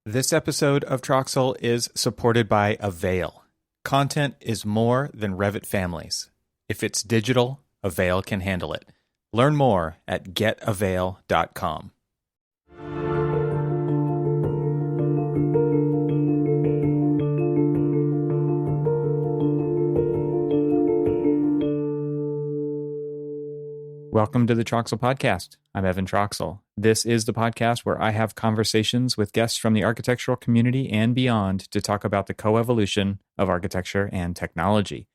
This episode of Troxel is supported by Avail. Content is more than Revit families. If it's digital, Avail can handle it. Learn more at getavail.com. Welcome to the Troxel Podcast. I'm Evan Troxel. This is the podcast where I have conversations with guests from the architectural community and beyond to talk about the coevolution of architecture and technology.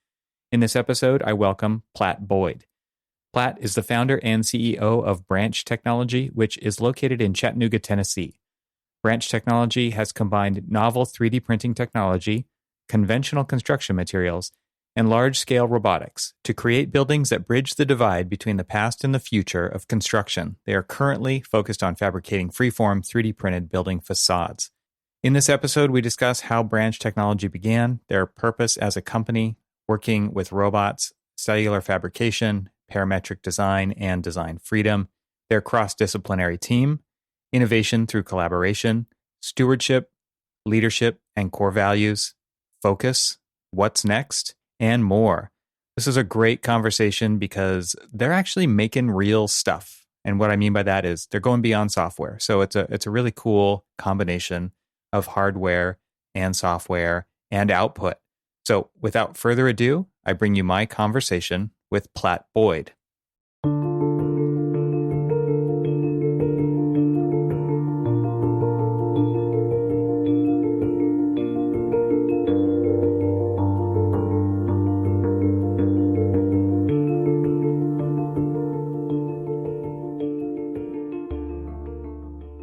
In this episode, I welcome Platt Boyd. Platt is the founder and CEO of Branch Technology, which is located in Chattanooga, Tennessee. Branch Technology has combined novel 3D printing technology, conventional construction materials, and large-scale robotics to create buildings that bridge the divide between the past and the future of construction. They are currently focused on fabricating freeform 3D printed building facades. In this episode, we discuss how Branch Technology began, their purpose as a company, working with robots, cellular fabrication, parametric design, and design freedom, their cross-disciplinary team, innovation through collaboration, stewardship, leadership and core values, focus, what's next, and more. This is a great conversation because they're actually making real stuff. And what I mean by that is they're going beyond software. So it's a really cool combination of hardware and software and output. So without further ado, I bring you my conversation with Platt Boyd.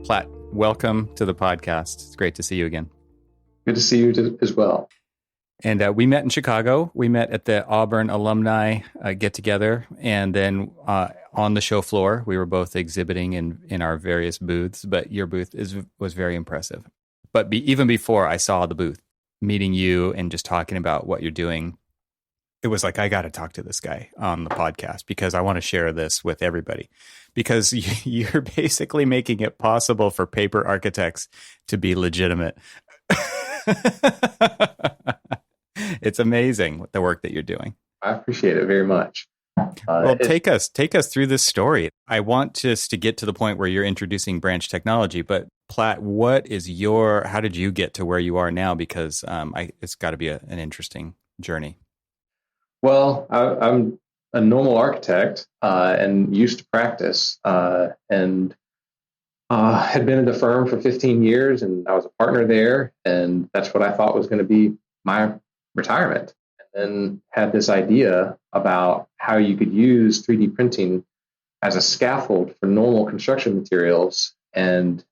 Platt, welcome to the podcast. It's great to see you again. Good to see you as well. And we met in Chicago. We met at the Auburn alumni get-together. And then on the show floor, we were both exhibiting in our various booths. But your booth was very impressive. But even before I saw the booth, meeting you and just talking about what you're doing, it was like, I got to talk to this guy on the podcast because I want to share this with everybody. Because you're basically making it possible for paper architects to be legitimate. It's amazing the work that you're doing. I appreciate it very much. Well, take us through this story. I want just to get to the point where you're introducing Branch Technology, but Platt, how did you get to where you are now? Because it's got to be an interesting journey. Well, I'm a normal architect and used to practice and had been in the firm for 15 years, and I was a partner there, and that's what I thought was going to be my retirement. And then had this idea about how you could use 3D printing as a scaffold for normal construction materials, and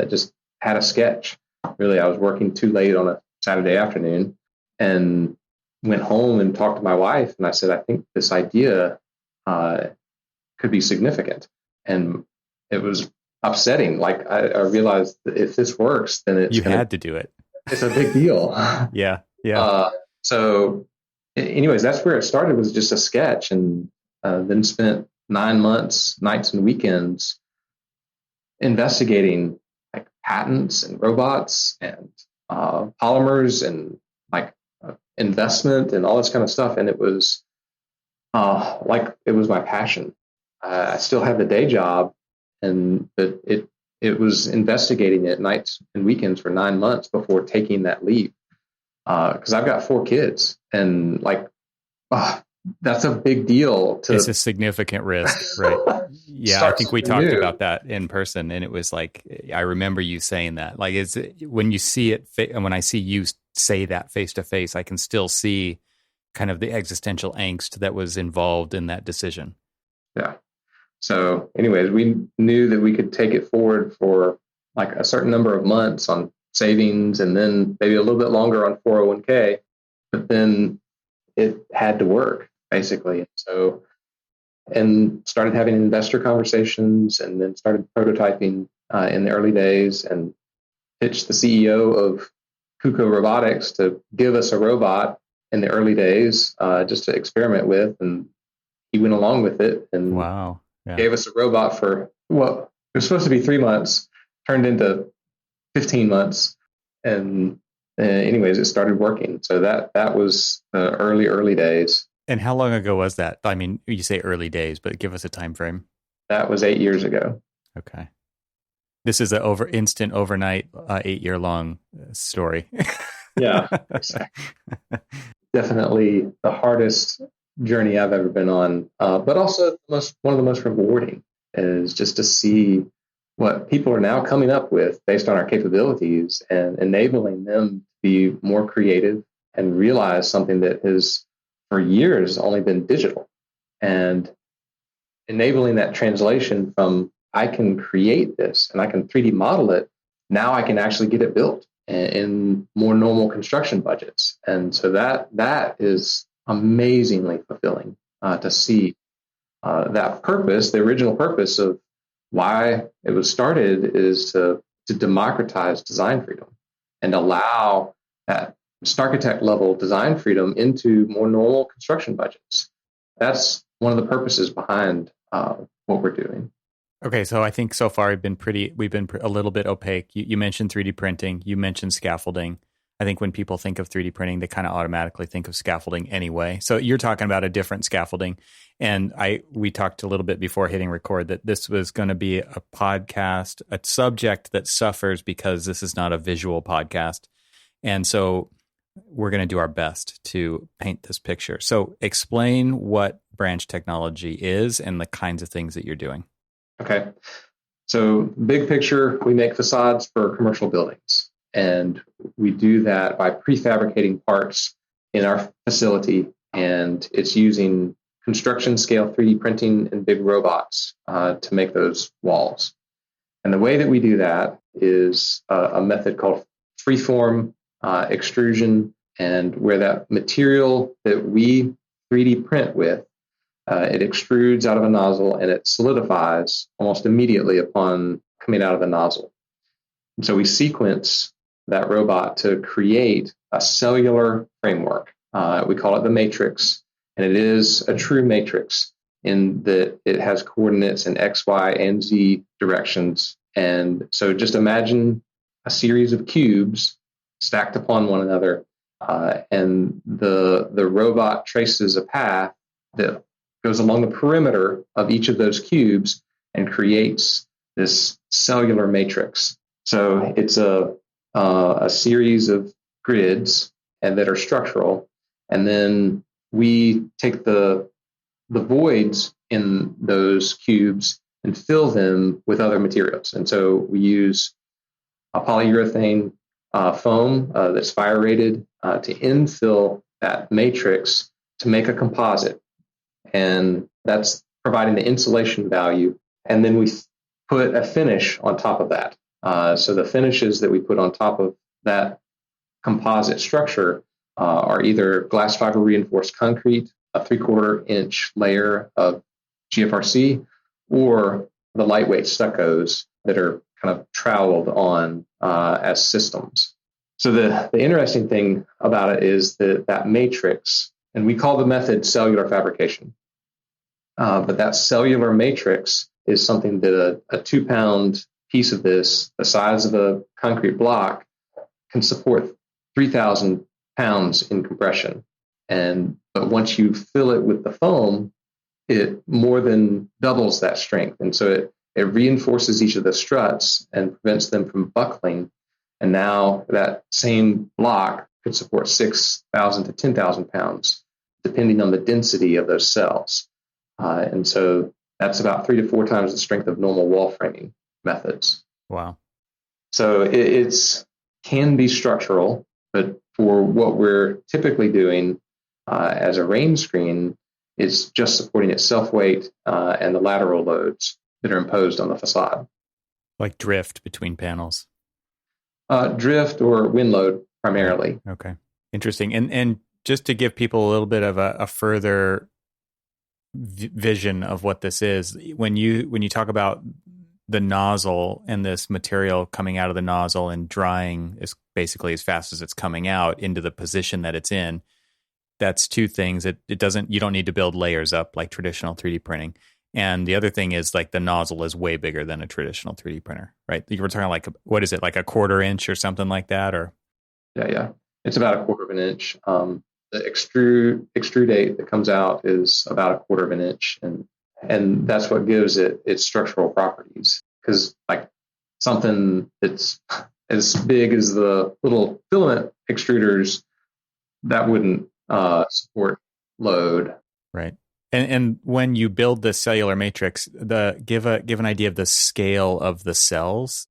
just had a sketch. Really, I was working too late on a Saturday afternoon and went home and talked to my wife, and I said, I think this idea could be significant. And it was upsetting. Like I realized that if this works, then you had to do it. It's a big deal. Yeah. So anyways, that's where it started, was just a sketch, and then spent 9 months, nights and weekends, investigating like patents and robots and polymers and like investment and all this kind of stuff. And it was it was my passion. I still have the day job, but it was investigating it nights and weekends for 9 months before taking that leap. Because I've got 4 kids, and that's a big deal. It's a significant risk, right? Yeah, I think we talked about that in person, and it was like, I remember you saying that. Like, when you see it, and when I see you say that face to face, I can still see kind of the existential angst that was involved in that decision. Yeah. So anyways, we knew that we could take it forward for like a certain number of months on savings, and then maybe a little bit longer on 401k, but then it had to work basically. So, and started having investor conversations, and then started prototyping in the early days, and pitched the CEO of Kuko Robotics to give us a robot in the early days, just to experiment with. And he went along with it and gave us a robot for, well, it was supposed to be 3 months, turned into 15 months. And anyways, it started working. So that was the early days. And how long ago was that? I mean, you say early days, but give us a time frame. That was 8 years ago. Okay. This is an instant overnight 8-year long story. Yeah, exactly. Definitely the hardest journey I've ever been on, but also one of the most rewarding is just to see what people are now coming up with based on our capabilities and enabling them to be more creative and realize something that has for years only been digital, and enabling that translation from I can create this and I can 3D model it. Now I can actually get it built in more normal construction budgets. And so that is amazingly fulfilling to see that purpose, the original purpose of why it was started is to democratize design freedom and allow that architect level design freedom into more normal construction budgets. That's one of the purposes behind what we're doing. Okay, so I think so far we've been a little bit opaque. You mentioned 3D printing, you mentioned scaffolding. I think when people think of 3D printing, they kind of automatically think of scaffolding anyway. So you're talking about a different scaffolding. And we talked a little bit before hitting record that this was going to be a podcast, a subject that suffers because this is not a visual podcast. And so we're going to do our best to paint this picture. So explain what branch technology is and the kinds of things that you're doing. Okay. So big picture, we make facades for commercial buildings. And we do that by prefabricating parts in our facility. And it's using construction scale 3D printing and big robots to make those walls. And the way that we do that is a method called freeform extrusion, and where that material that we 3D print with, it extrudes out of a nozzle and it solidifies almost immediately upon coming out of the nozzle. And so we sequence that robot to create a cellular framework. We call it the matrix, and it is a true matrix in that it has coordinates in X, Y, and Z directions. And so just imagine a series of cubes stacked upon one another, and the robot traces a path that goes along the perimeter of each of those cubes and creates this cellular matrix. So it's a series of grids and that are structural, and then we take the voids in those cubes and fill them with other materials. And so we use a polyurethane foam that's fire rated to infill that matrix to make a composite. And that's providing the insulation value. And then we put a finish on top of that. So the finishes that we put on top of that composite structure are either glass fiber reinforced concrete, a 3/4 inch layer of GFRC, or the lightweight stuccos that are kind of troweled on as systems. So the interesting thing about it is that matrix, and we call the method cellular fabrication. But that cellular matrix is something that a 2-pound piece of this, the size of a concrete block, can support 3,000 pounds in compression. But once you fill it with the foam, it more than doubles that strength. And so it reinforces each of the struts and prevents them from buckling. And now that same block could support 6,000 to 10,000 pounds, depending on the density of those cells. And so that's about 3 to 4 times the strength of normal wall framing methods. Wow. So it can be structural, but for what we're typically doing as a rain screen, it's just supporting its self-weight and the lateral loads that are imposed on the facade. Like drift between panels. Drift or wind load primarily. Okay. Interesting. And just to give people a little bit of a further vision of what this is, when you talk about the nozzle and this material coming out of the nozzle and drying as basically as fast as it's coming out into the position that it's in, that's two things. You don't need to build layers up like traditional 3D printing. And the other thing is like the nozzle is way bigger than a traditional 3D printer, right? You were talking like, what is it, like a 1/4 inch or something like that? Or Yeah. It's about 1/4 of an inch. The extrudate that comes out is about 1/4 of an inch, and that's what gives it its structural properties. Because like something that's as big as the little filament extruders, that wouldn't support load. right. And when you build the cellular matrix, give an idea of the scale of the cells.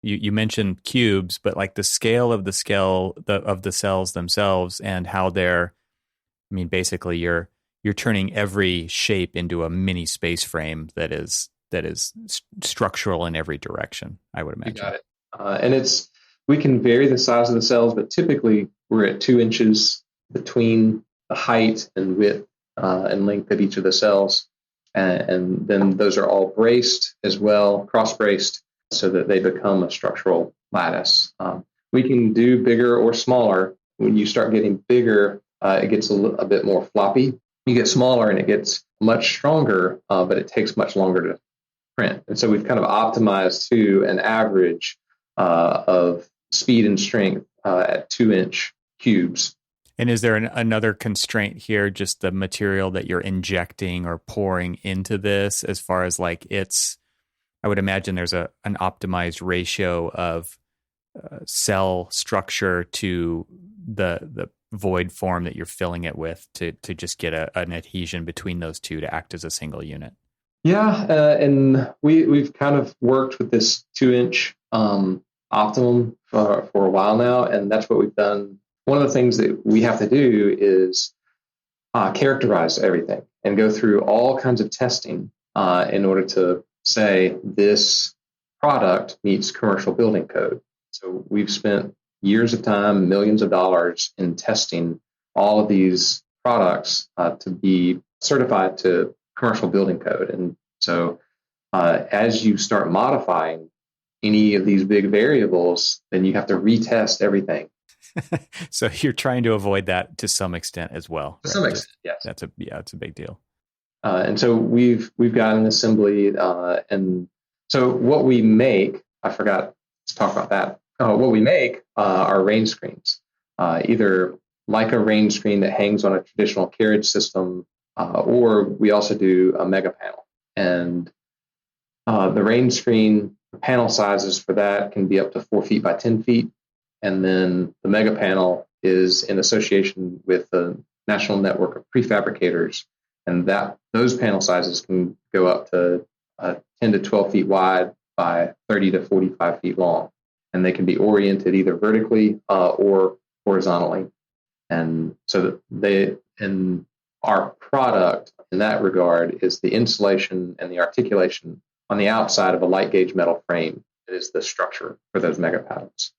You mentioned cubes, but like the scale of the cells themselves and how they're, I mean, basically you're turning every shape into a mini space frame that is structural in every direction, I would imagine. You got it. And we can vary the size of the cells, but typically we're at 2 inches between the height and width and length of each of the cells. And then those are all braced as well, cross-braced, so that they become a structural lattice. We can do bigger or smaller. When you start getting bigger, it gets a bit more floppy. You get smaller and it gets much stronger, but it takes much longer to print. And so we've kind of optimized to an average of speed and strength at 2-inch cubes. And is there another constraint here, just the material that you're injecting or pouring into this, as far as like I would imagine there's an optimized ratio of cell structure to the void form that you're filling it with to just get an adhesion between those two to act as a single unit. Yeah, and we've kind of worked with this 2-inch optimum for a while now, and that's what we've done. One of the things that we have to do is characterize everything and go through all kinds of testing in order to say this product meets commercial building code. So we've spent years of time, millions of dollars in testing all of these products to be certified to commercial building code. And so as you start modifying any of these big variables, then you have to retest everything. So you're trying to avoid that to some extent as well. To some extent, yes. It's a big deal. And so we've got an assembly, and so what we make, I forgot to talk about that. What we make are range screens, either like a range screen that hangs on a traditional carriage system, or we also do a mega panel. And the range screen panel sizes for that can be up to 4 feet by 10 feet. And then the mega panel is in association with the National Network of Prefabricators. And those panel sizes can go up to 10 to 12 feet wide by 30 to 45 feet long. And they can be oriented either vertically or horizontally. And so our product in that regard is the insulation and the articulation on the outside of a light gauge metal frame. It is the structure for those mega panels.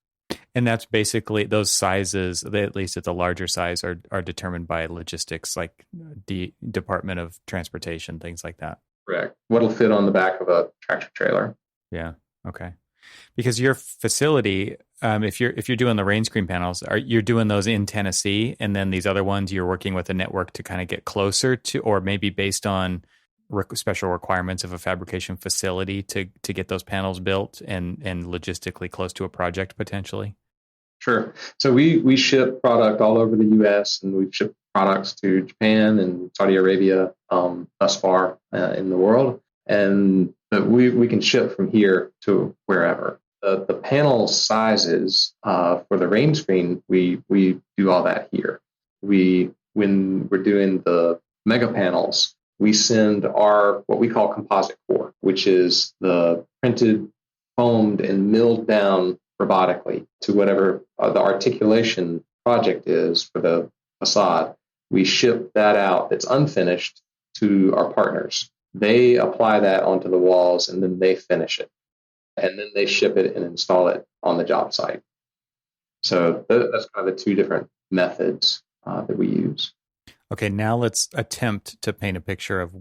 And that's basically those sizes, at least at the larger size, are determined by logistics, like the Department of Transportation, things like that. Correct. What'll fit on the back of a tractor trailer. Yeah. Okay. Because your facility, if you're doing the rain screen panels, you're doing those in Tennessee, and then these other ones you're working with a network to kind of get closer to, or maybe based on special requirements of a fabrication facility to get those panels built and logistically close to a project potentially? Sure. So we ship product all over the U.S. and we've shipped products to Japan and Saudi Arabia thus far in the world. But we can ship from here to wherever. The panel sizes for the rain screen, we do all that here. When we're doing the mega panels, we send our what we call composite core, which is the printed, foamed, and milled down robotically to whatever the articulation project is for the facade. We ship that out that's unfinished to our partners. They apply that onto the walls and then they finish it. And then they ship it and install it on the job site. So that's kind of the two different methods that we use. Okay, now let's attempt to paint a picture of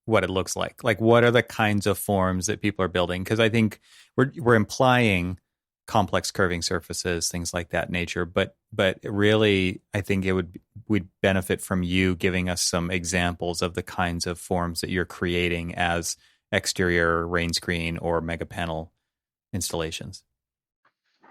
what it looks like. Like, what are the kinds of forms that people are building? Because I think we're implying complex curving surfaces, things like that nature. But really, I think it would we'd benefit from you giving us some examples of the kinds of forms that you're creating as exterior rain screen or mega panel installations.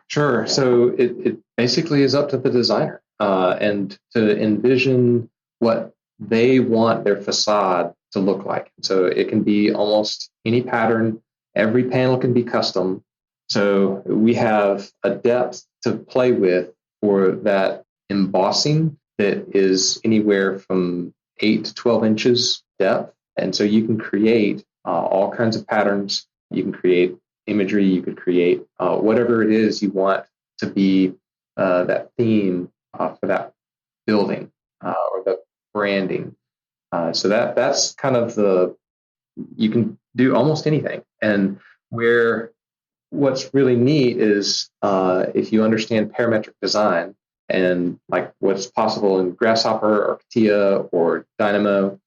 Sure. So it basically is up to the designer and to envision what they want their facade to look like. So it can be almost any pattern. Every panel can be custom. So we have a depth to play with for that embossing that is anywhere from 8 to 12 inches depth. And so you can create all kinds of patterns. You can create imagery. You could create whatever it is you want to be that theme for that building or the branding. So that's kind of you can do almost anything. And what's really neat is if you understand parametric design and like what's possible in Grasshopper or CATIA or Dynamo,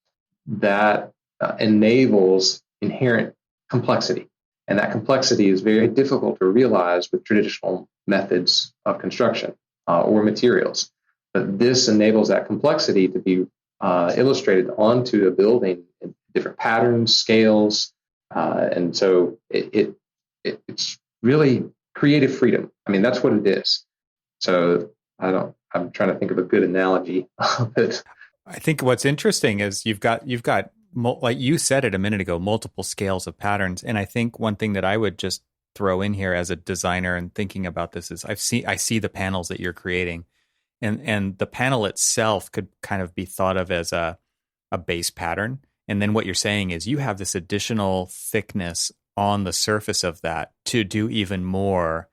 that enables inherent complexity. And that complexity is very difficult to realize with traditional methods of construction or materials. But this enables that complexity to be illustrated onto a building in different patterns, scales. And so it's really creative freedom. I mean, that's what it is. So I'm trying to think of a good analogy. But I think what's interesting is you've got like you said it a minute ago, multiple scales of patterns. And I think one thing that I would just throw in here as a designer and thinking about this is I see the panels that you're creating, and the panel itself could kind of be thought of as a base pattern. And then what you're saying is you have this additional thickness on the surface of that to do even more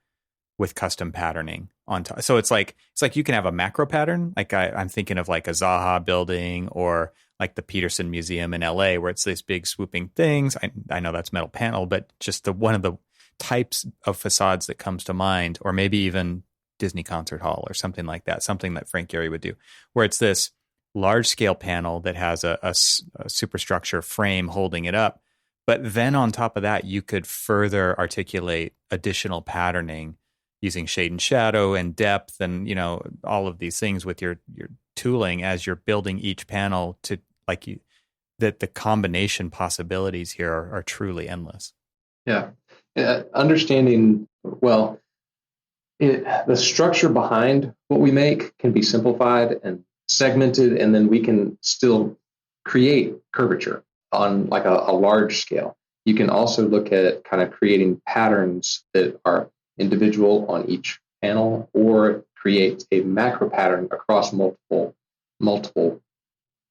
with custom patterning on top. So it's like you can have a macro pattern. Like I'm thinking of like a Zaha building or like the Peterson Museum in LA, where it's these big swooping things. I know that's metal panel, but just one of the types of facades that comes to mind, or maybe even Disney Concert Hall or something like that, something that Frank Gehry would do, where it's this large scale panel that has a superstructure frame holding it up. But then on top of that, you could further articulate additional patterning using shade and shadow and depth and, all of these things with your tooling as you're building each panel to that the combination possibilities here are truly endless. Yeah. Understanding, well, the structure behind what we make can be simplified and segmented, and then we can still create curvature on like a large scale. You can also look at kind of creating patterns that are individual on each panel, or create a macro pattern across multiple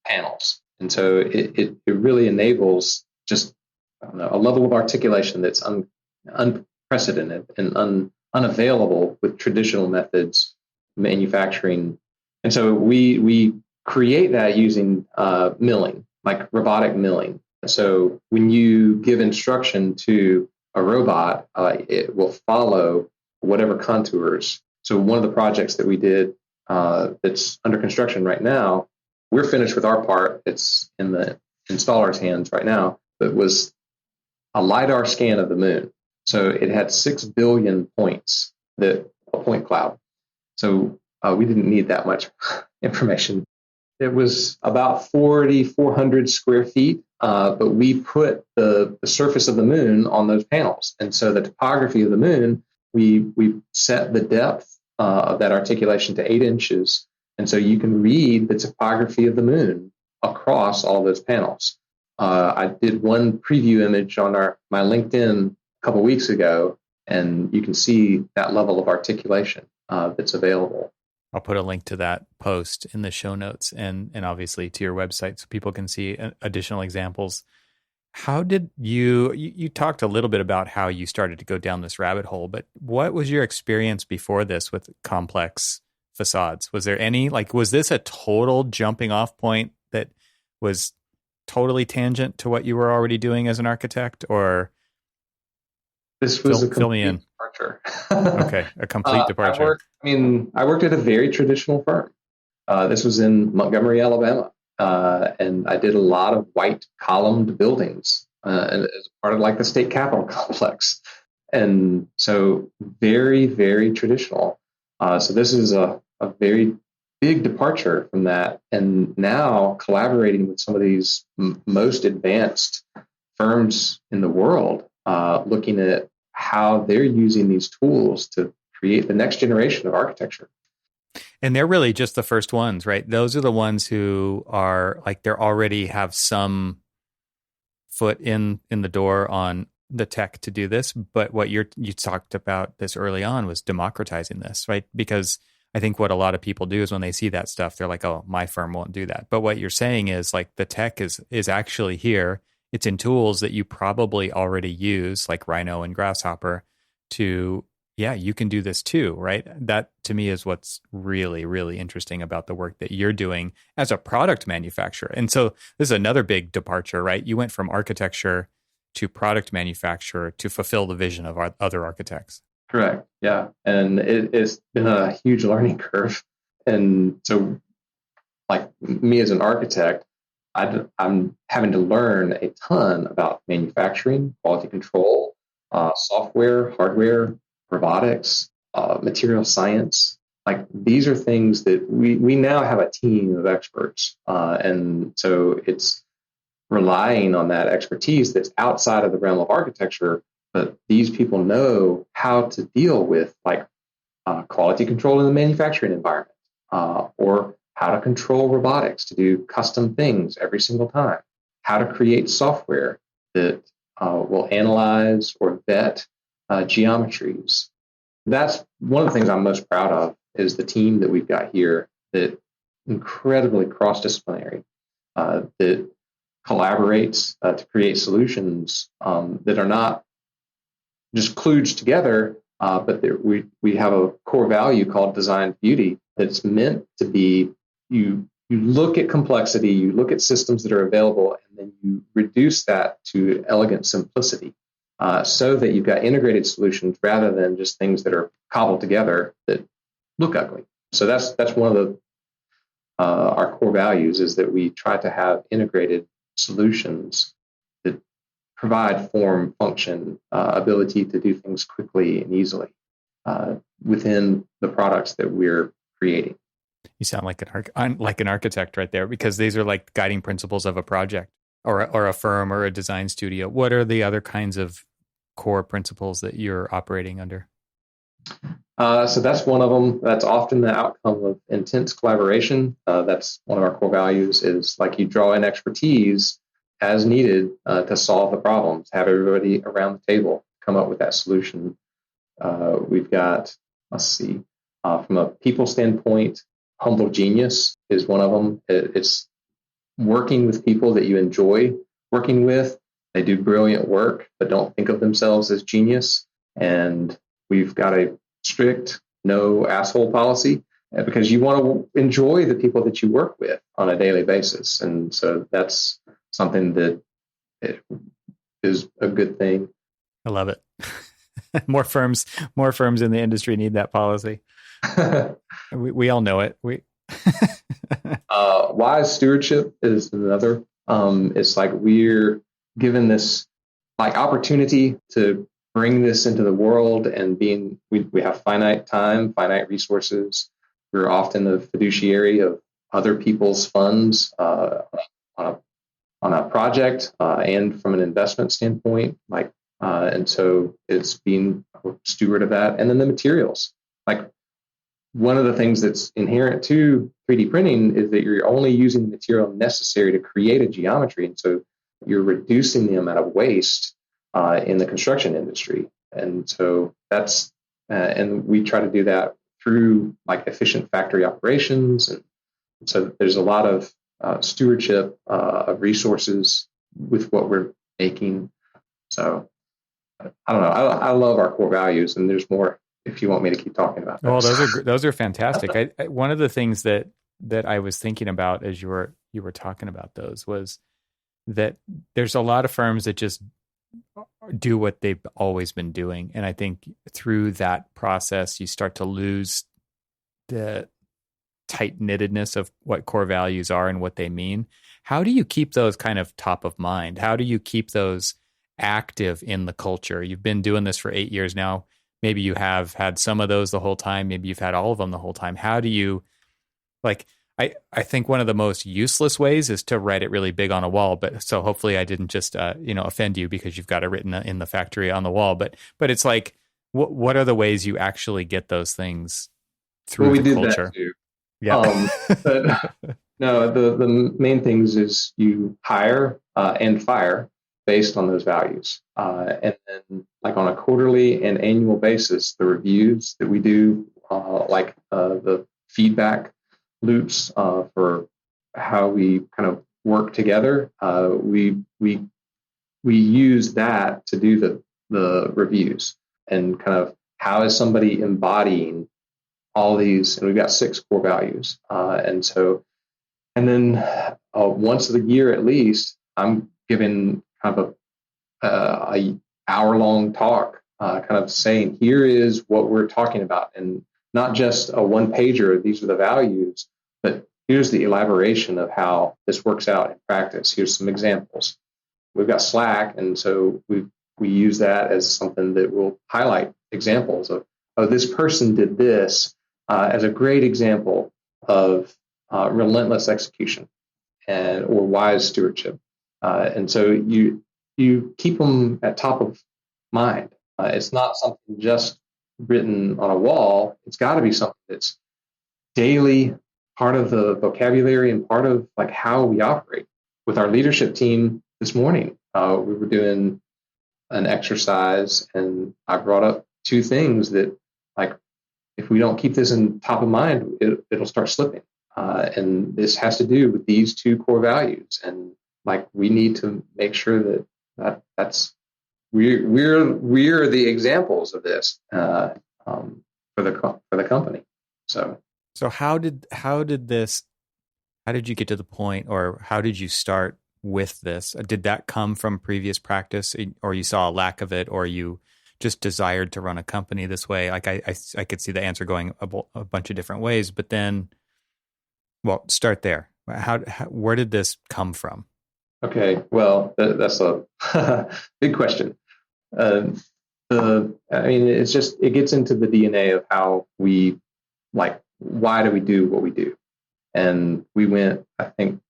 panels. And so it really enables just a level of articulation that's unprecedented and unavailable with traditional methods manufacturing. And so we create that using milling, like robotic milling. So when you give instruction to a robot, it will follow whatever contours. So one of the projects that we did that's under construction right now, we're finished with our part. It's in the installer's hands right now, but was a LiDAR scan of the moon. So it had 6 billion points, a point cloud. So we didn't need that much information. It was about 4,400 square feet, but we put the surface of the moon on those panels. And so the topography of the moon, we set the depth of that articulation to 8 inches. And so you can read the topography of the moon across all those panels. I did one preview image on my LinkedIn a couple weeks ago, and you can see that level of articulation that's available. I'll put a link to that post in the show notes and obviously to your website so people can see additional examples. How did you talked a little bit about how you started to go down this rabbit hole, but what was your experience before this with complex facades? Was there any, was this a total jumping off point that was totally tangent to what you were already doing as an architect, or this was a complete departure? Okay, a complete departure. I worked at a very traditional firm. This was in Montgomery, Alabama, and I did a lot of white columned buildings as part of the state capitol complex, and so very, very traditional. So this is a very big departure from that. And now collaborating with some of these most advanced firms in the world, looking at how they're using these tools to create the next generation of architecture. And they're really just the first ones, right? Those are the ones who are like, they're already have some foot in the door on the tech to do this. But what you talked about this early on was democratizing this, right? Because I think what a lot of people do is when they see that stuff, they're like, oh, my firm won't do that. But what you're saying is like the tech is actually here. It's in tools that you probably already use, like Rhino and Grasshopper, to, yeah, you can do this too, right? That to me is what's really, really interesting about the work that you're doing as a product manufacturer. And so this is another big departure, right? You went from architecture to product manufacturer to fulfill the vision of our other architects. Correct. Yeah. And it's been a huge learning curve. And so, like me as an architect, I'm having to learn a ton about manufacturing, quality control, software, hardware, robotics, material science. Like these are things that we now have a team of experts. And so it's relying on that expertise that's outside of the realm of architecture, but these people know how to deal with like quality control in the manufacturing environment, or how to control robotics to do custom things every single time, how to create software that will analyze or vet geometries. That's one of the things I'm most proud of is the team that we've got here that incredibly cross-disciplinary, that collaborates to create solutions that are not just kludged together, but we have a core value called design beauty that's meant to be, you look at complexity, you look at systems that are available, and then you reduce that to elegant simplicity, so that you've got integrated solutions rather than just things that are cobbled together that look ugly. So that's one of the our core values is that we try to have integrated solutions that provide form, function, ability to do things quickly and easily within the products that we're creating. You sound like an architect right there, because these are like guiding principles of a project or a firm or a design studio. What are the other kinds of core principles that you're operating under? So that's one of them. That's often the outcome of intense collaboration. That's one of our core values is like you draw in expertise as needed to solve the problems, have everybody around the table come up with that solution. We've got, from a people standpoint, humble genius is one of them. It's working with people that you enjoy working with. They do brilliant work, but don't think of themselves as genius. And we've got a strict no asshole policy because you want to enjoy the people that you work with on a daily basis. And so that's something that is a good thing. I love it. More firms in the industry need that policy. We all know it. Wise stewardship is another. It's like we're given this like opportunity to bring this into the world, and we have finite time, finite resources. We're often the fiduciary of other people's funds on a project and from an investment standpoint. And so it's being a steward of that, and then the materials. Like one of the things that's inherent to 3D printing is that you're only using the material necessary to create a geometry, and so you're reducing the amount of waste in the construction industry. And so that's, and we try to do that through like efficient factory operations. And so there's a lot of stewardship of resources with what we're making. So I don't know. I love our core values, and there's more if you want me to keep talking about that. Well, those are fantastic. One of the things that I was thinking about as you were talking about those was that there's a lot of firms that just do what they've always been doing. And I think through that process, you start to lose the tight-knittedness of what core values are and what they mean. How do you keep those kind of top of mind? How do you keep those active in the culture? You've been doing this for 8 years now. Maybe you have had some of those the whole time. Maybe you've had all of them the whole time. How do you Like, I think one of the most useless ways is to write it really big on a wall. But so hopefully I didn't just, offend you because you've got it written in the factory on the wall. But it's like, what are the ways you actually get those things through We the did culture? that too. Yeah. But no, the main things is you hire and fire based on those values. And then like on a quarterly and annual basis, the reviews that we do, the feedback loops for how we kind of work together, we use that to do the reviews and kind of how is somebody embodying all these, and we've got 6 core values. And then once a year at least, I'm giving kind of a hour-long talk, kind of saying, here is what we're talking about. And not just a one-pager, these are the values, but here's the elaboration of how this works out in practice. Here's some examples. We've got Slack, and so we use that as something that will highlight examples of, oh, this person did this as a great example of relentless execution or wise stewardship. And so you keep them at top of mind. It's not something just written on a wall. It's got to be something that's daily part of the vocabulary and part of like how we operate. With our leadership team this morning, we were doing an exercise, and I brought up 2 things that, like, if we don't keep this in top of mind, it'll start slipping. And this has to do with these 2 core values, and like we need to make sure that's we're the examples of this for the company. So how did you get to the point, or how did you start with this? Did that come from previous practice, or you saw a lack of it, or you just desired to run a company this way? Like I could see the answer going a bunch of different ways, but then, well, start there. Where did this come from? Okay, well, that's a big question. It gets into the DNA of how we, like, why do we do what we do? And we went, I think,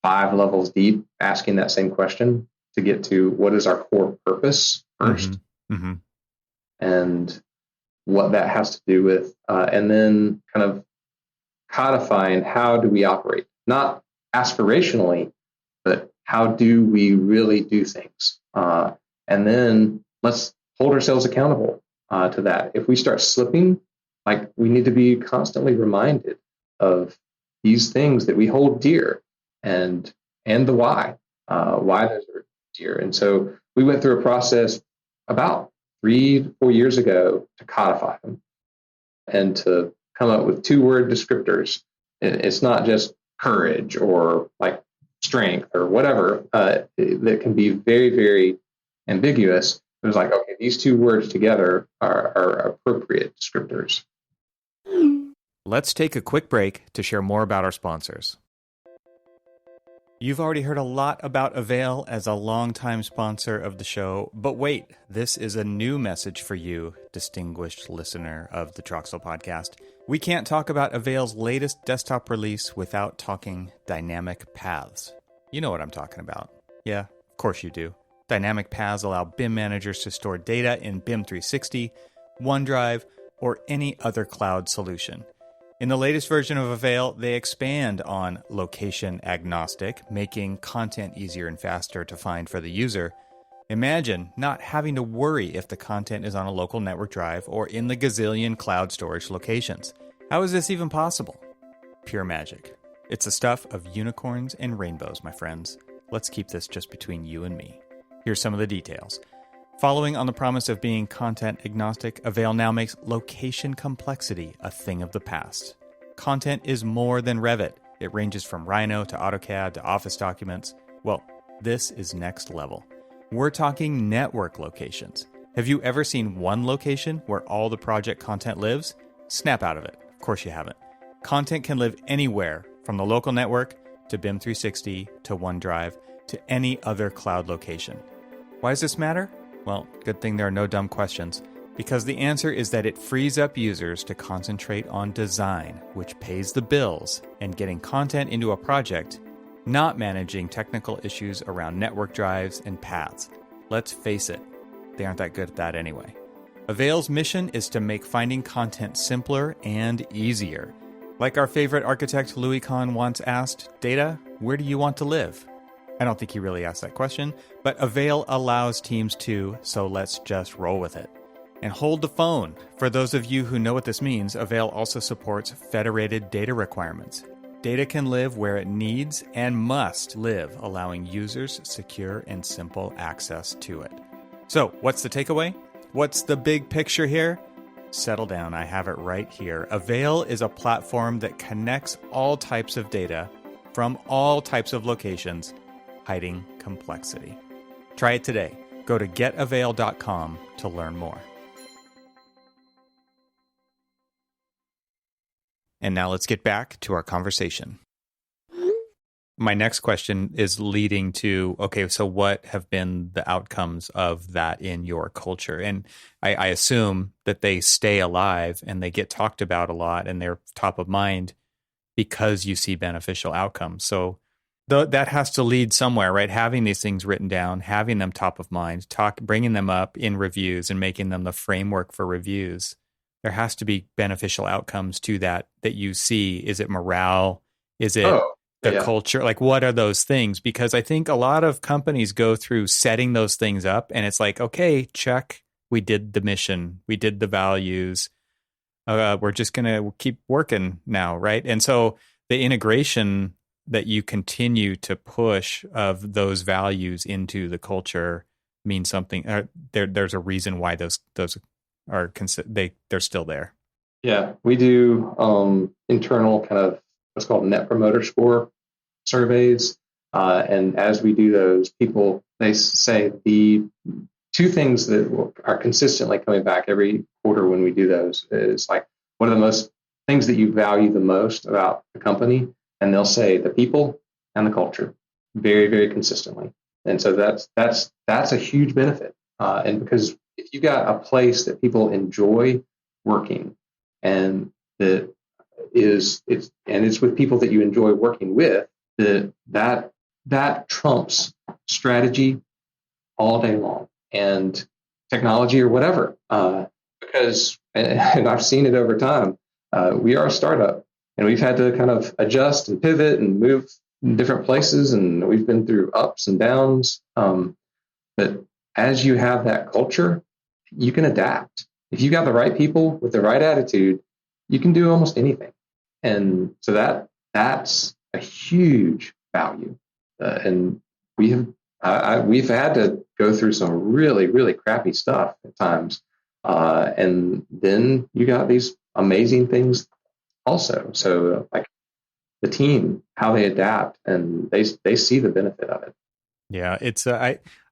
5 levels deep asking that same question to get to what is our core purpose first. Mm-hmm. And what that has to do with, and then kind of codifying how do we operate, not aspirationally, but how do we really do things? And then let's hold ourselves accountable to that. If we start slipping, like, we need to be constantly reminded of these things that we hold dear, and the why those are dear. And so we went through a process about 3 to 4 years ago to codify them and to come up with 2-word descriptors. It's not just courage or like strength or whatever that can be very, very ambiguous. It was like, okay, these 2 words together are appropriate descriptors. Let's take a quick break to share more about our sponsors. You've already heard a lot about Avail as a longtime sponsor of the show, but wait, this is a new message for you, distinguished listener of the Troxel podcast. We can't talk about Avail's latest desktop release without talking dynamic paths. You know what I'm talking about. Yeah, of course you do. Dynamic paths allow BIM managers to store data in BIM 360, OneDrive, or any other cloud solution. In the latest version of Avail, they expand on location agnostic, making content easier and faster to find for the user. Imagine not having to worry if the content is on a local network drive or in the gazillion cloud storage locations. How is this even possible? Pure magic. It's the stuff of unicorns and rainbows, my friends. Let's keep this just between you and me. Here's some of the details. Following on the promise of being content agnostic, Avail now makes location complexity a thing of the past. Content is more than Revit. It ranges from Rhino to AutoCAD to Office documents. Well, this is next level. We're talking network locations. Have you ever seen one location where all the project content lives? Snap out of it. Of course you haven't. Content can live anywhere, from the local network to BIM 360 to OneDrive to any other cloud location. Why does this matter? Well, good thing there are no dumb questions. Because the answer is that it frees up users to concentrate on design, which pays the bills, and getting content into a project, not managing technical issues around network drives and paths. Let's face it, they aren't that good at that anyway. Avail's mission is to make finding content simpler and easier. Like our favorite architect Louis Kahn once asked, Data, where do you want to live? I don't think he really asked that question, but Avail allows teams to, so let's just roll with it. And hold the phone. For those of you who know what this means, Avail also supports federated data requirements. Data can live where it needs and must live, allowing users secure and simple access to it. So, what's the takeaway? What's the big picture here? Settle down, I have it right here. Avail is a platform that connects all types of data from all types of locations, hiding complexity. Try it today. Go to getavail.com to learn more. And now let's get back to our conversation. My next question is leading to, okay, so what have been the outcomes of that in your culture? And I assume that they stay alive and they get talked about a lot and they're top of mind because you see beneficial outcomes. So that has to lead somewhere, right? Having these things written down, having them top of mind, bringing them up in reviews and making them the framework for reviews. There has to be beneficial outcomes to that you see. Is it morale? Is it the culture? Like, what are those things? Because I think a lot of companies go through setting those things up and it's like, okay, check. We did the mission. We did the values. We're just going to keep working now, right? And so the integration that you continue to push of those values into the culture means something. There's a reason why those are they're still there. Yeah, we do internal kind of what's called Net Promoter Score surveys, and as we do those, they say the two things that are consistently coming back every quarter when we do those is like, what are the most things that you value the most about the company? And they'll say the people and the culture, very, very consistently. And so that's a huge benefit, and because if you got a place that people enjoy working and it's with people that you enjoy working with, that trumps strategy all day long and technology or whatever. Because, and I've seen it over time, we are a startup and we've had to kind of adjust and pivot and move in different places, and we've been through ups and downs. But as you have that culture, you can adapt. If you got the right people with the right attitude, you can do almost anything. And so that's a huge value. And we've had to go through some really, really crappy stuff at times. And then you got these amazing things also. So like the team, how they adapt, and they see the benefit of it. Yeah, it's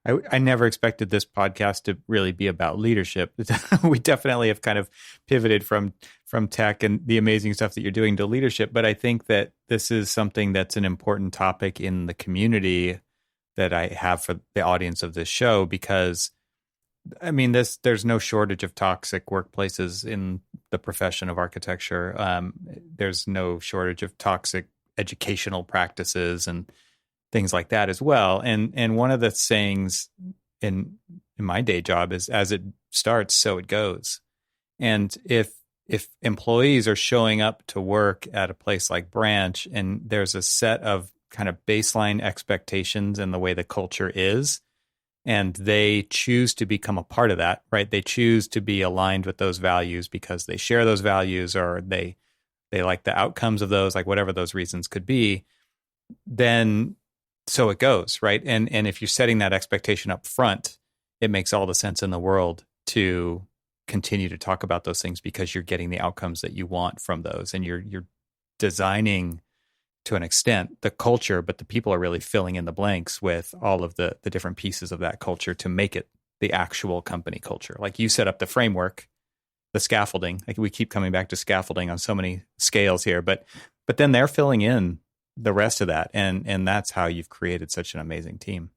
I never expected this podcast to really be about leadership. We definitely have kind of pivoted from tech and the amazing stuff that you're doing to leadership. But I think that this is something that's an important topic in the community that I have for the audience of this show, because I mean, there's no shortage of toxic workplaces in the profession of architecture. There's no shortage of toxic educational practices and things like that as well. And one of the sayings in my day job is, as it starts, so it goes. And if employees are showing up to work at a place like Branch and there's a set of kind of baseline expectations in the way the culture is, and they choose to become a part of that, right? They choose to be aligned with those values because they share those values, or they like the outcomes of those, like whatever those reasons could be, then so it goes, right? And if you're setting that expectation up front, it makes all the sense in the world to continue to talk about those things because you're getting the outcomes that you want from those, and you're designing to an extent the culture, but the people are really filling in the blanks with all of the different pieces of that culture to make it the actual company culture. Like you set up the framework, the scaffolding. Like we keep coming back to scaffolding on so many scales here, but then they're filling in the rest of that, and that's how you've created such an amazing team.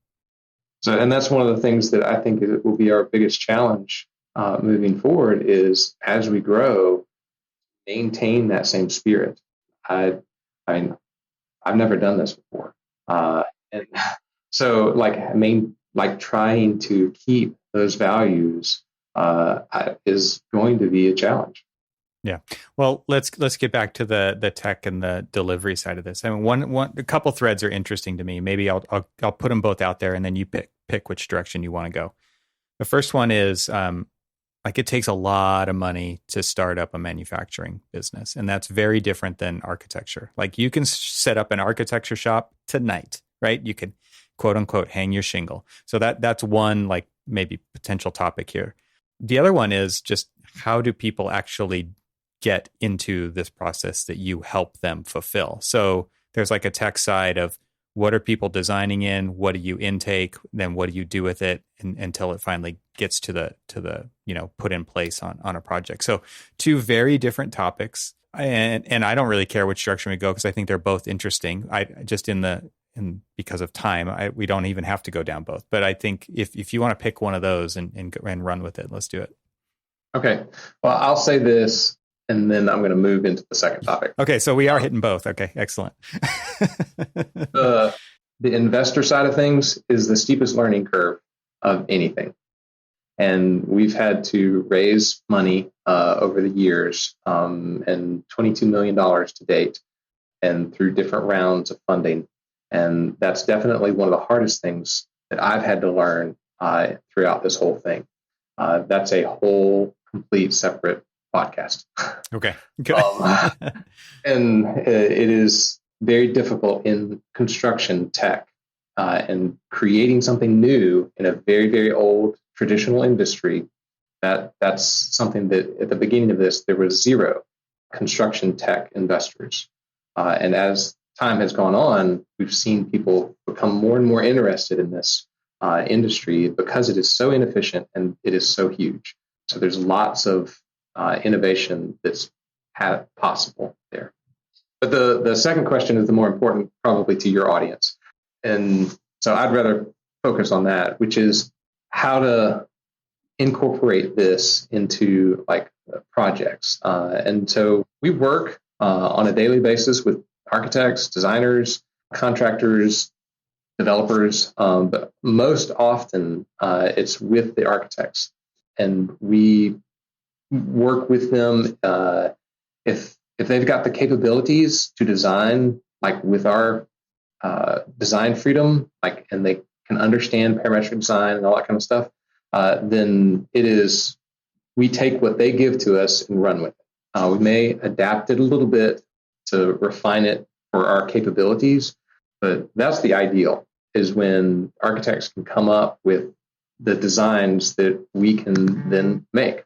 So, and that's one of the things that I think will be our biggest challenge moving forward is as we grow, maintain that same spirit. I I've never done this before, and so like trying to keep those values is going to be a challenge. Yeah. Well, let's get back to the tech and the delivery side of this. I mean, a couple threads are interesting to me. Maybe I'll put them both out there, and then you pick which direction you want to go. The first one is like it takes a lot of money to start up a manufacturing business, and that's very different than architecture. Like you can set up an architecture shop tonight, right? You could quote unquote hang your shingle. So that's one like maybe potential topic here. The other one is just how do people actually get into this process that you help them fulfill? So there's like a tech side of what are people designing in, what do you intake, then what do you do with it until it finally gets to the put in place on a project. So two very different topics, and I don't really care which direction we go because I think they're both interesting. I just because of time, we don't even have to go down both. But I think if you want to pick one of those and run with it, let's do it. Okay. Well, I'll say this, and then I'm going to move into the second topic. Okay, so we are hitting both. Okay, excellent. The investor side of things is the steepest learning curve of anything. And we've had to raise money over the years, and $22 million to date, and through different rounds of funding. And that's definitely one of the hardest things that I've had to learn throughout this whole thing. That's a whole complete separate podcast. Okay. And it is very difficult in construction tech and creating something new in a very, very old traditional industry. That's something that at the beginning of this, there was zero construction tech investors. And as time has gone on, we've seen people become more and more interested in this industry because it is so inefficient and it is so huge. So there's lots of innovation that's possible there. But the second question is the more important probably to your audience. And so I'd rather focus on that, which is how to incorporate this into like projects. And so we work on a daily basis with architects, designers, contractors, developers, but most often it's with the architects. And we work with them if they've got the capabilities to design, like with our design freedom, like, and they can understand parametric design and all that kind of stuff, then we take what they give to us and run with it. We may adapt it a little bit to refine it for our capabilities, but that's the ideal, is when architects can come up with the designs that we can then make.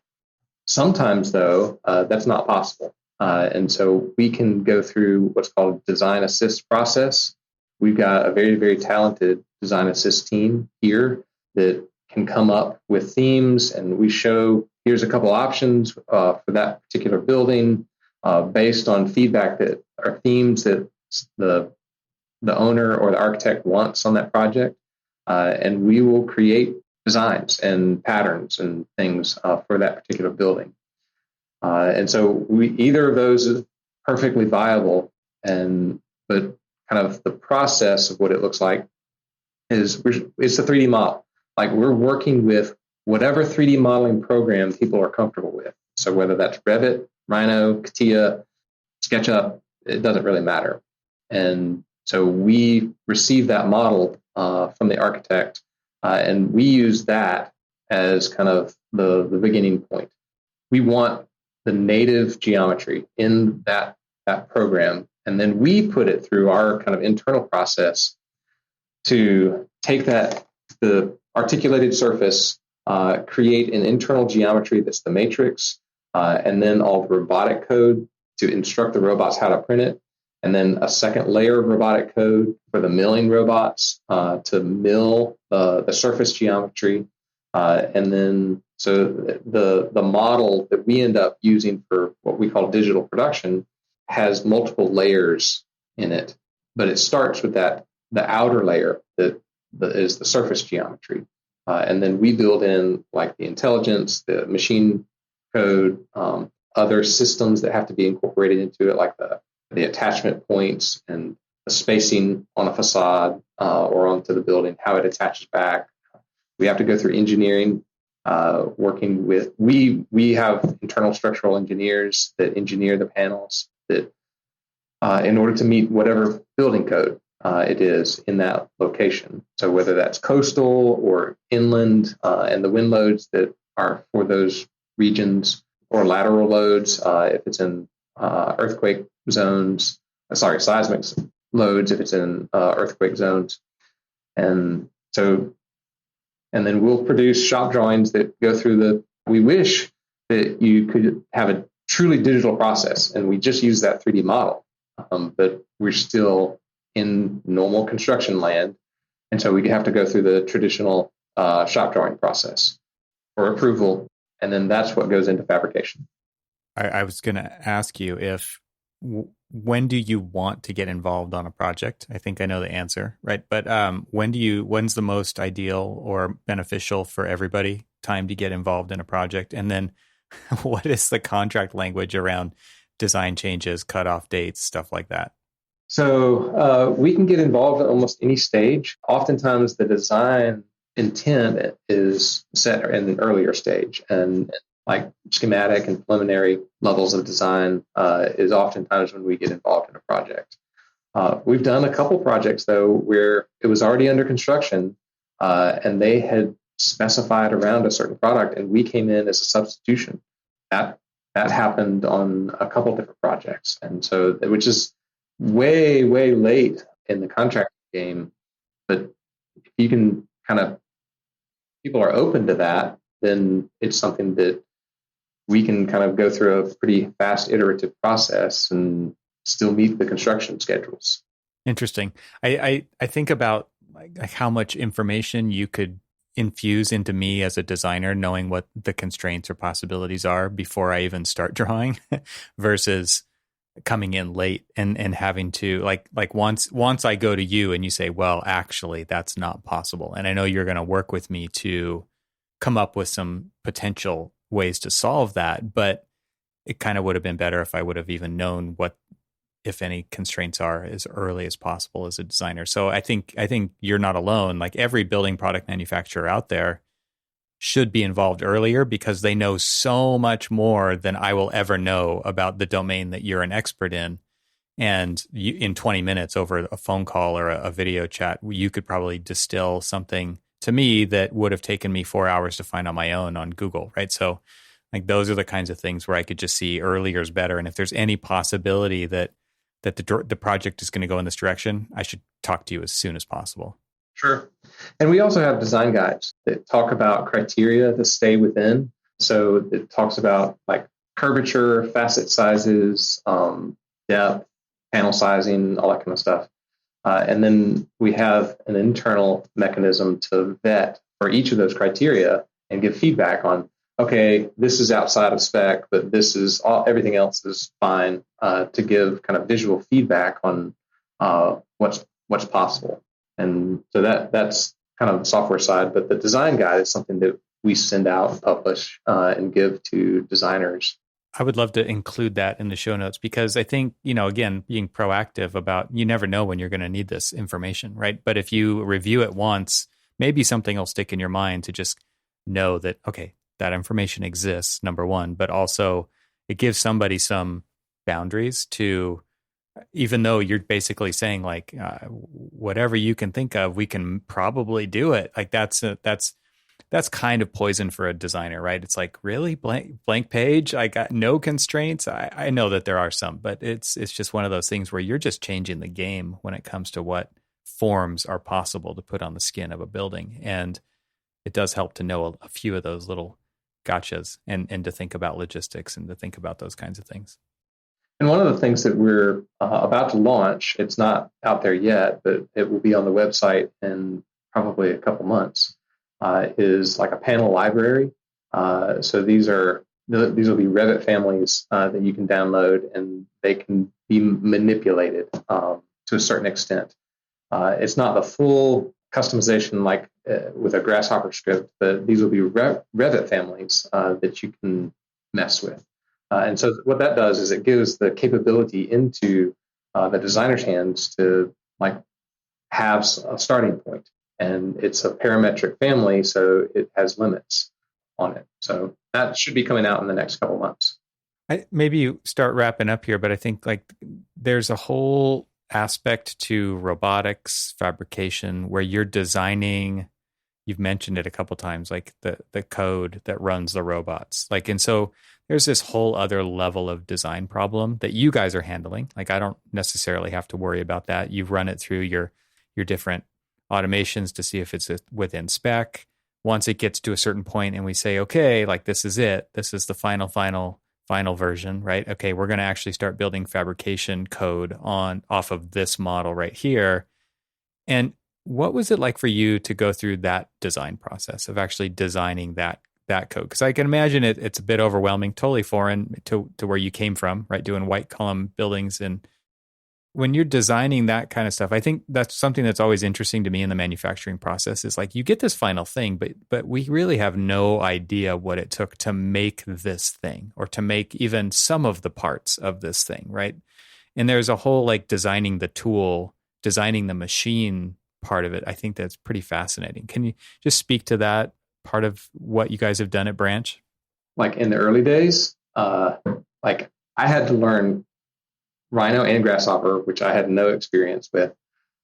Sometimes, though, that's not possible. And so we can go through what's called a design assist process. We've got a very, very talented design assist team here that can come up with themes, and we show, here's a couple options for that particular building based on feedback that are themes that the owner or the architect wants on that project. And we will create designs and patterns and things for that particular building. And so either of those is perfectly viable, but kind of the process of what it looks like it's a 3D model. Like we're working with whatever 3D modeling program people are comfortable with. So whether that's Revit, Rhino, CATIA, SketchUp, it doesn't really matter. And so we receive that model from the architect, and we use that as kind of the beginning point. We want the native geometry in that program, and then we put it through our kind of internal process to take the articulated surface, create an internal geometry that's the matrix, and then all the robotic code to instruct the robots how to print it, and then a second layer of robotic code for the milling robots to mill the surface geometry. And then so the model that we end up using for what we call digital production has multiple layers in it, but it starts with the outer layer that is the surface geometry. And then we build in like the intelligence, the machine code, other systems that have to be incorporated into it, like the attachment points and the spacing on a facade or onto the building, how it attaches back. We have to go through engineering, working with, we have internal structural engineers that engineer the panels that in order to meet whatever building code it is in that location. So whether that's coastal or inland, and the wind loads that are for those regions, or lateral loads if it's in earthquake zones, seismic loads if it's in earthquake zones. And then we'll produce shop drawings that go through we wish that you could have a truly digital process, and we just use that 3D model. But we're still in normal construction land, and so we have to go through the traditional shop drawing process for approval, and then that's what goes into fabrication. I was going to ask you when do you want to get involved on a project? I think I know the answer, right? But when's the most ideal or beneficial for everybody time to get involved in a project? And then what is the contract language around design changes, cutoff dates, stuff like that? So we can get involved at almost any stage. Oftentimes the design intent is set in an earlier stage, and like schematic and preliminary levels of design is oftentimes when we get involved in a project. We've done a couple projects, though, where it was already under construction and they had specified around a certain product, and we came in as a substitution. That happened on a couple different projects. And so, which is way, way late in the contract game. But if you can people are open to that, then it's something that we can kind of go through a pretty fast iterative process and still meet the construction schedules. Interesting. I think about like how much information you could infuse into me as a designer, knowing what the constraints or possibilities are before I even start drawing versus coming in late and having to like once I go to you and you say, well, actually that's not possible. And I know you're going to work with me to come up with some potential ways to solve that, but it kind of would have been better if I would have even known what, if any, constraints are as early as possible as a designer. So I think you're not alone. Like every building product manufacturer out there should be involved earlier because they know so much more than I will ever know about the domain that you're an expert in. And in 20 minutes over a phone call or a video chat, you could probably distill something to me that would have taken me 4 hours to find on my own on Google, right? So like those are the kinds of things where I could just see earlier is better. And if there's any possibility that the project is going to go in this direction, I should talk to you as soon as possible. Sure. And we also have design guides that talk about criteria to stay within. So it talks about like curvature, facet sizes, depth, panel sizing, all that kind of stuff. And then we have an internal mechanism to vet for each of those criteria and give feedback on, okay, this is outside of spec, but this is everything else is fine, to give kind of visual feedback on what's possible. And so that's kind of the software side, but the design guide is something that we send out, publish, and give to designers. I would love to include that in the show notes because I think, again, being proactive about, you never know when you're going to need this information, right? But if you review it once, maybe something will stick in your mind to just know that, okay, that information exists, number one, but also it gives somebody some boundaries to, even though you're basically saying like, whatever you can think of, we can probably do it. Like that's kind of poison for a designer, right? It's like, really, blank page? I got no constraints. I know that there are some, but it's just one of those things where you're just changing the game when it comes to what forms are possible to put on the skin of a building. And it does help to know a few of those little gotchas and to think about logistics and to think about those kinds of things. And one of the things that we're about to launch, it's not out there yet, but it will be on the website in probably a couple months, is like a panel library. So these will be Revit families that you can download, and they can be manipulated to a certain extent. It's not the full customization like with a Grasshopper script, but these will be Revit families that you can mess with. And so what that does is it gives the capability into the designer's hands to like have a starting point. And it's a parametric family, so it has limits on it. So that should be coming out in the next couple of months. Maybe you start wrapping up here, but I think like there's a whole aspect to robotics, fabrication, where you're designing, you've mentioned it a couple times, like the code that runs the robots. Like, and so there's this whole other level of design problem that you guys are handling. Like, I don't necessarily have to worry about that. You've run it through your different automations to see if it's within spec. Once it gets to a certain point and we say, okay, like this is it, this is the final version, right? Okay, we're going to actually start building fabrication code off of this model right here. And what was it like for you to go through that design process of actually designing that code? Because I can imagine it's a bit overwhelming, totally foreign to where you came from, right? Doing white column buildings. And when you're designing that kind of stuff, I think that's something that's always interesting to me in the manufacturing process is like you get this final thing, but we really have no idea what it took to make this thing or to make even some of the parts of this thing, right? And there's a whole like designing the tool, designing the machine part of it. I think that's pretty fascinating. Can you just speak to that part of what you guys have done at Branch? Like in the early days, like I had to learn Rhino and Grasshopper, which I had no experience with,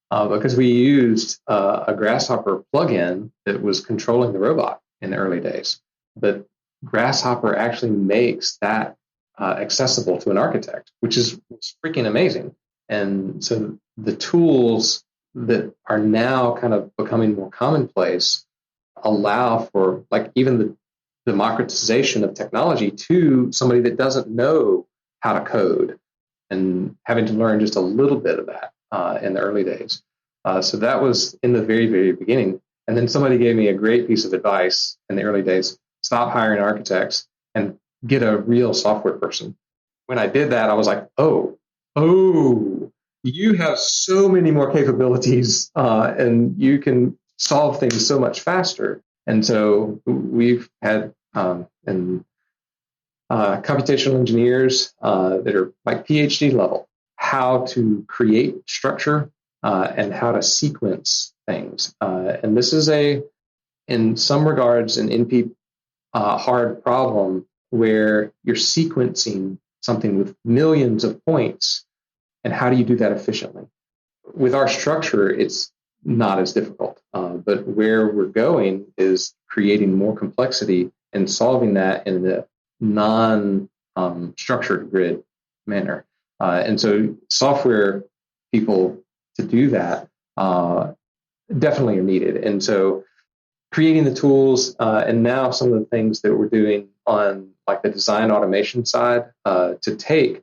because we used a Grasshopper plugin that was controlling the robot in the early days. But Grasshopper actually makes that accessible to an architect, which is freaking amazing. And so the tools that are now kind of becoming more commonplace allow for like even the democratization of technology to somebody that doesn't know how to code and having to learn just a little bit of that in the early days. So that was in the very, very beginning. And then somebody gave me a great piece of advice in the early days: stop hiring architects and get a real software person. When I did that, I was like, oh, you have so many more capabilities and you can solve things so much faster. And so we've had computational engineers that are like PhD level, how to create structure and how to sequence things. And this is in some regards, an NP hard problem where you're sequencing something with millions of points. And how do you do that efficiently? With our structure, it's not as difficult. But where we're going is creating more complexity and solving that in the non-structured grid manner. And so software people to do that definitely are needed. And so creating the tools and now some of the things that we're doing on like the design automation side to take,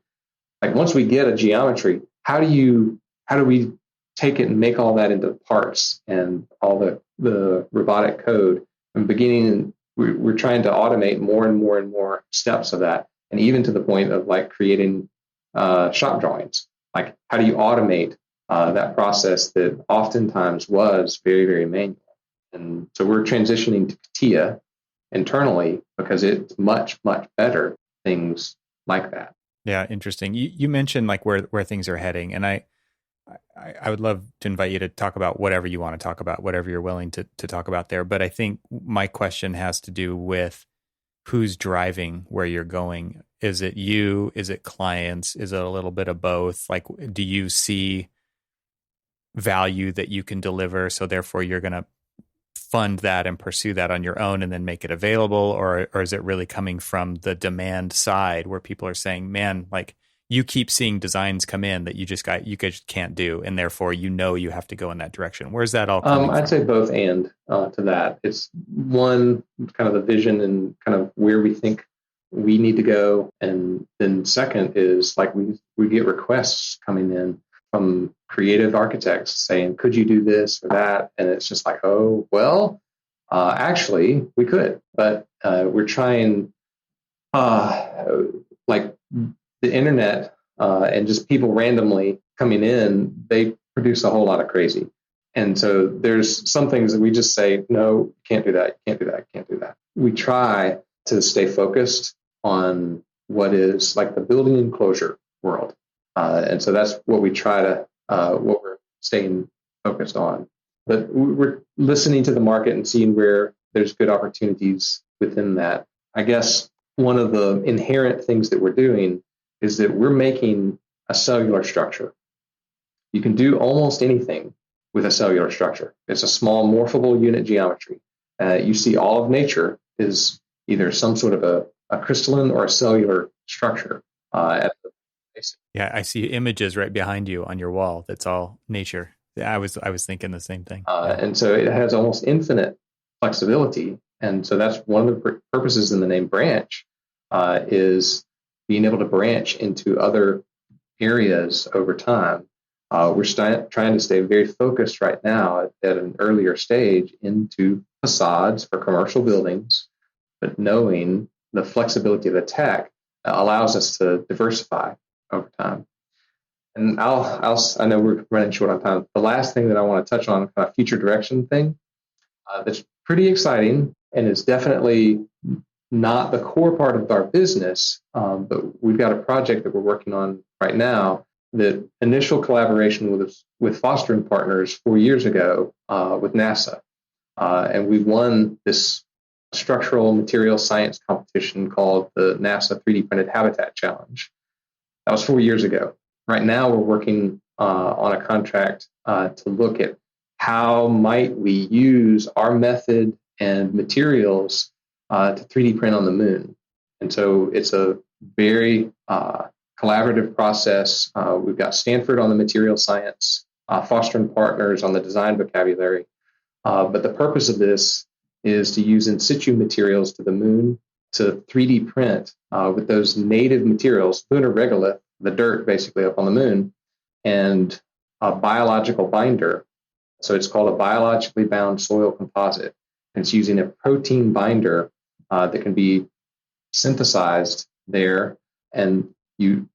like once we get a geometry, how do we take it and make all that into parts and all the robotic code and we're trying to automate more and more and more steps of that. And even to the point of like creating shop drawings. Like how do you automate that process that oftentimes was very, very manual? And so we're transitioning to CATIA internally because it's much, much better things like that. Yeah, interesting. You mentioned like where things are heading, and I would love to invite you to talk about whatever you want to talk about, whatever you're willing to talk about there. But I think my question has to do with who's driving where you're going. Is it you? Is it clients? Is it a little bit of both? Like, do you see value that you can deliver, so therefore you're going to fund that and pursue that on your own and then make it available? Or is it really coming from the demand side where people are saying, man, like you keep seeing designs come in that you just can't do, and therefore you have to go in that direction? Where's that all coming from? I'd say both and to that. It's one, kind of the vision and kind of where we think we need to go. And then second is like we get requests coming in from creative architects saying, could you do this or that? And it's just like, oh, well, actually we could, but we're trying like the internet and just people randomly coming in, they produce a whole lot of crazy. And so there's some things that we just say, no, can't do that, can't do that, can't do that. We try to stay focused on what is like the building enclosure world. And so that's what we try to, what we're staying focused on. But we're listening to the market and seeing where there's good opportunities within that. I guess one of the inherent things that we're doing is that we're making a cellular structure. You can do almost anything with a cellular structure. It's a small morphable unit geometry. You see all of nature is either some sort of a crystalline or a cellular structure at the base. Yeah, I see images right behind you on your wall. That's all nature. Yeah, I was thinking the same thing. And so it has almost infinite flexibility. And so that's one of the purposes in the name branch, is being able to branch into other areas over time. We're trying to stay very focused right now at an earlier stage into facades for commercial buildings, but knowing the flexibility of the tech allows us to diversify over time. And I know we're running short on time. The last thing that I want to touch on, kind of future direction thing, that's pretty exciting and is definitely not the core part of our business, but we've got a project that we're working on right now. The initial collaboration with fostering partners 4 years ago with NASA, and we won this structural material science competition called the NASA 3D Printed Habitat Challenge. That was 4 years ago. Right now, we're working on a contract to look at how might we use our method and materials to 3D print on the moon. And so it's a very collaborative process. We've got Stanford on the material science, fostering partners on the design vocabulary. But the purpose of this is to use in situ materials to the moon to 3D print with those native materials, lunar regolith, the dirt basically up on the moon, and a biological binder. So it's called a biologically bound soil composite. And it's using a protein binder that can be synthesized there, and you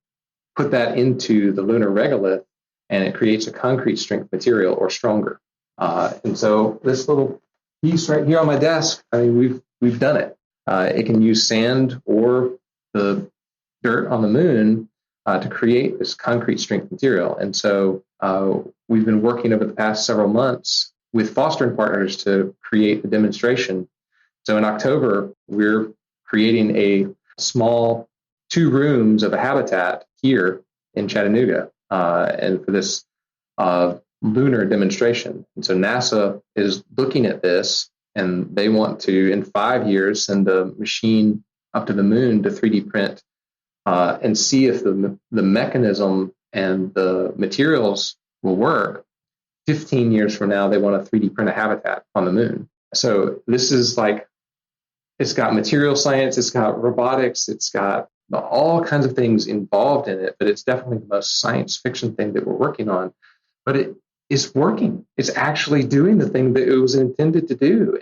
put that into the lunar regolith, and it creates a concrete strength material or stronger. And so this little piece right here on my desk, I mean, we've done it. It can use sand or the dirt on the moon to create this concrete strength material. And so we've been working over the past several months with fostering partners to create the demonstration. So in October, we're creating a small 2 rooms of a habitat here in Chattanooga, and for this lunar demonstration. And so NASA is looking at this, and they want to, in 5 years, send a machine up to the moon to 3D print and see if the mechanism and the materials will work. 15 years from now, they want to 3D print a habitat on the moon. So this is like, it's got material science, it's got robotics, it's got all kinds of things involved in it, but it's definitely the most science fiction thing that we're working on. But it is working. It's actually doing the thing that it was intended to do.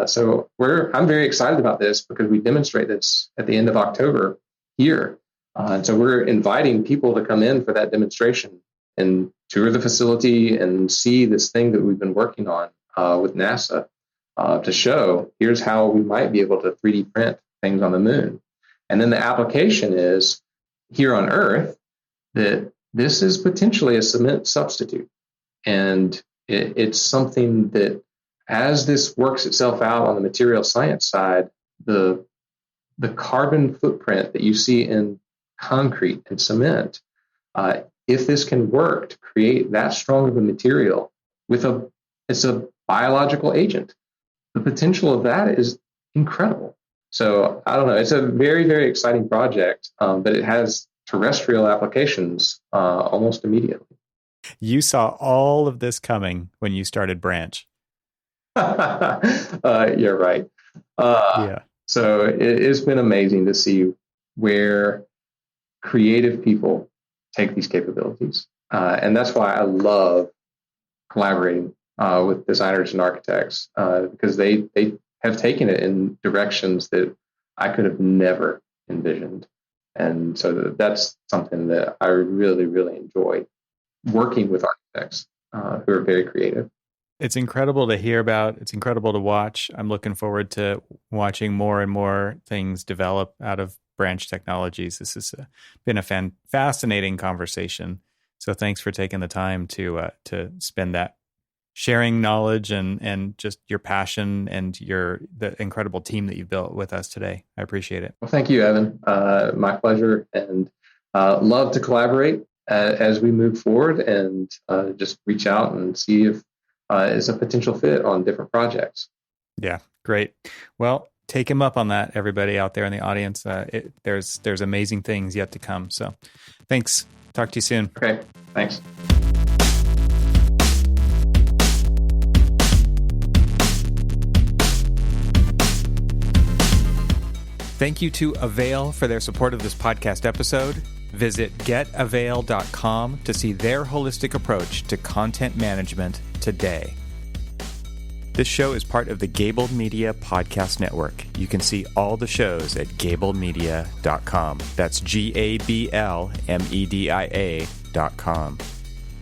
So I'm very excited about this because we demonstrate this at the end of October here. And so we're inviting people to come in for that demonstration and tour the facility and see this thing that we've been working on with NASA to show here's how we might be able to 3D print things on the moon. And then the application is here on Earth that this is potentially a cement substitute. And it's something that as this works itself out on the material science side, the carbon footprint that you see in concrete and cement, if this can work to create that strong of a material it's a biological agent, the potential of that is incredible. So I don't know, it's a very, very exciting project, but it has terrestrial applications almost immediately. You saw all of this coming when you started Branch. You're right. Yeah. So it's been amazing to see where creative people take these capabilities. And that's why I love collaborating with designers and architects because they have taken it in directions that I could have never envisioned. And so that's something that I really, really enjoy working with architects who are very creative. It's incredible to hear about. It's incredible to watch. I'm looking forward to watching more and more things develop out of Branch Technologies. This has been a fascinating conversation. So thanks for taking the time to spend that sharing knowledge and just your passion and the incredible team that you've built with us today. I appreciate it. Well, thank you, Evan. My pleasure, and love to collaborate as we move forward, and just reach out and see if is a potential fit on different projects. Yeah, great. Well, take him up on that, everybody out there in the audience. There's amazing things yet to come. So thanks. Talk to you soon. Okay, thanks. Thank you to Avail for their support of this podcast episode. Visit getavail.com to see their holistic approach to content management today. This show is part of the Gable Media Podcast Network. You can see all the shows at gablemedia.com. That's GABLMEDIA.com.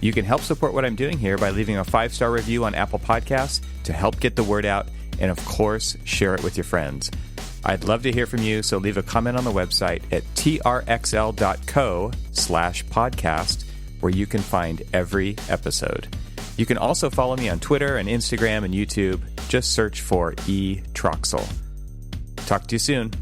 You can help support what I'm doing here by leaving a 5-star review on Apple Podcasts to help get the word out, and of course, share it with your friends. I'd love to hear from you, so leave a comment on the website at trxl.co/podcast, where you can find every episode. You can also follow me on Twitter and Instagram and YouTube. Just search for E. Troxel. Talk to you soon.